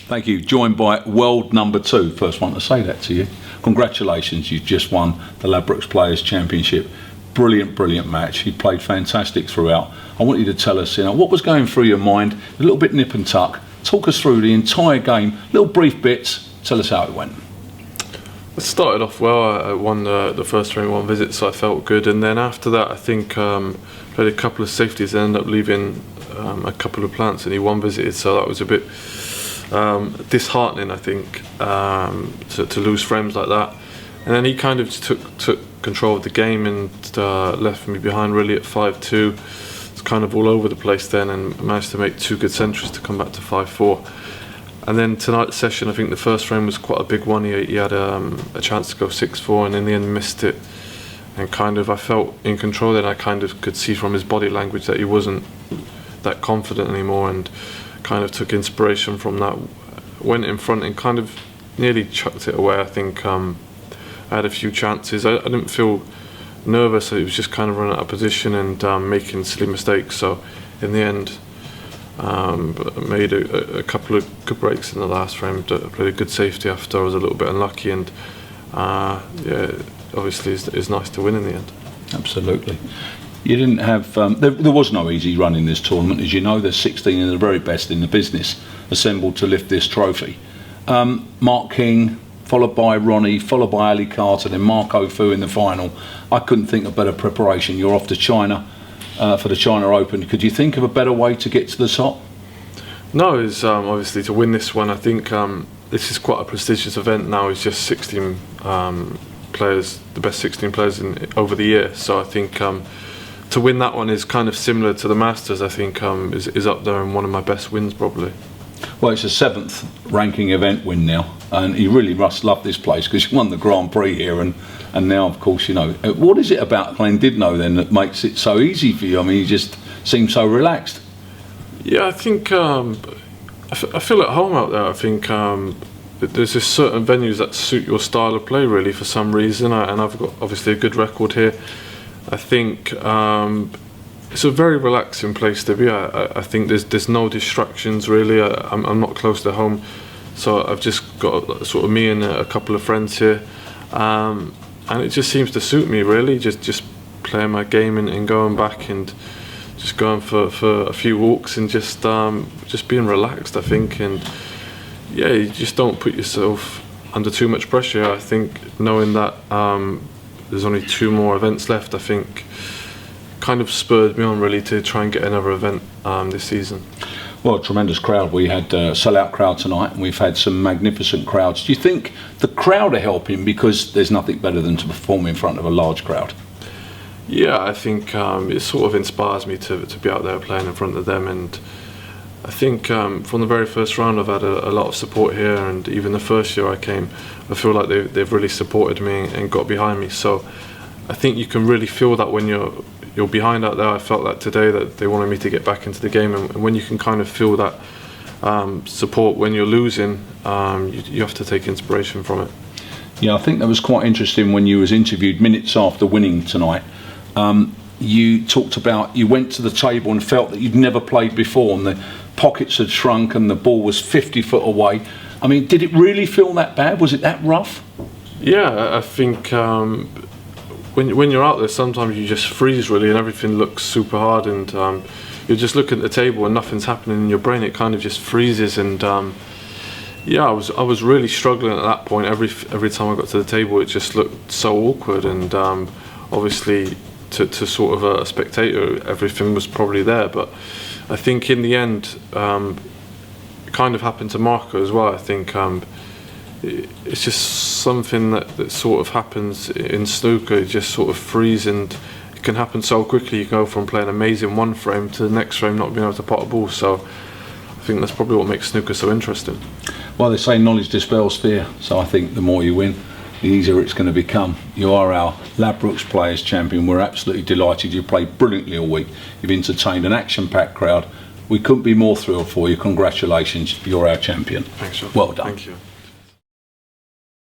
Thank you. Joined by world number 2. First one to say that to you. Congratulations, you've just won the Ladbrokes Players Championship. Brilliant match. You played fantastic throughout. I want you to tell us, what was going through your mind, a little bit nip and tuck. Talk us through the entire game, little brief bits. Tell us how it went. It started off well. I won the first frame 1 visit, so I felt good. And then after that, I think played a couple of safeties and ended up leaving a couple of plants and he 1 visited. So that was a bit disheartening, I think, to lose frames like that. And then he kind of took control of the game and left me behind really at 5-2. It's kind of all over the place then, and managed to make 2 good centuries to come back to 5-4. And then tonight's session, I think the first frame was quite a big one. He had a chance to go 6-4 and in the end missed it. And kind of I felt in control then. I kind of could see from his body language that he wasn't that confident anymore, and kind of took inspiration from that. Went in front and kind of nearly chucked it away. I think I had a few chances. I didn't feel nervous. It was just kind of running out of position and making silly mistakes. So in the end, made a couple of good breaks in the last frame. Played a good safety after I was a little bit unlucky, and obviously it's nice to win in the end. Absolutely. You didn't have there was no easy run in this tournament. As you know, there's 16 of the very best in the business assembled to lift this trophy. Mark King, followed by Ronnie, followed by Ali Carter, then Marco Fu in the final. I couldn't think of better preparation. You're off to China for the China Open. Could you think of a better way to get to the top? No, it's obviously to win this one. I think this is quite a prestigious event now. It's just 16 players, the best 16 players over the year. So I think to win that one is kind of similar to the Masters. I think is up there and one of my best wins probably. Well, it's a 7th ranking event win now, and you really must love this place because you won the Grand Prix here, and now, of course, what is it about Llandudno then that makes it so easy for you? I mean, you just seem so relaxed. Yeah, I think I feel at home out there. I think there's just certain venues that suit your style of play really for some reason, and I've got obviously a good record here. I think it's a very relaxing place to be. I think there's no distractions really. I'm not close to home, so I've just got sort of me and a couple of friends here, and it just seems to suit me really. Just playing my game and going back and just going for a few walks and just being relaxed, I think. And yeah, you just don't put yourself under too much pressure. I think knowing that there's only 2 more events left, I think kind of spurred me on really to try and get another event this season. Well, tremendous crowd. We had a sell-out crowd tonight, and we've had some magnificent crowds. Do you think the crowd are helping, because there's nothing better than to perform in front of a large crowd? Yeah, I think it sort of inspires me to be out there playing in front of them, and I think from the very first round I've had a lot of support here, and even the first year I came, I feel like they've really supported me and got behind me. So I think you can really feel that when you're behind out there. I felt that today, that they wanted me to get back into the game, and when you can kind of feel that support when you're losing, you have to take inspiration from it. Yeah, I think that was quite interesting when you was interviewed minutes after winning tonight. You talked about you went to the table and felt that you'd never played before, and the pockets had shrunk and the ball was 50 foot away. I mean, did it really feel that bad? Was it that rough? Yeah, I think when you're out there, sometimes you just freeze really, and everything looks super hard, and you're just looking at the table and nothing's happening in your brain. It kind of just freezes, and yeah, I was really struggling at that point. Every time I got to the table, it just looked so awkward, and obviously to sort of a spectator, everything was probably there. But I think in the end, it kind of happened to Marco as well. I think it's just something that sort of happens in snooker. It just sort of freeze, and it can happen so quickly. You go from playing amazing one frame to the next frame not being able to pot a ball. So I think that's probably what makes snooker so interesting. Well, they say knowledge dispels fear, so I think the more you win, the easier it's going to become. You are our Ladbrokes Players Champion. We're absolutely delighted. You played brilliantly all week. You've entertained an action-packed crowd. We couldn't be more thrilled for you. Congratulations, you're our champion. Thanks, John. Well done. Thank you.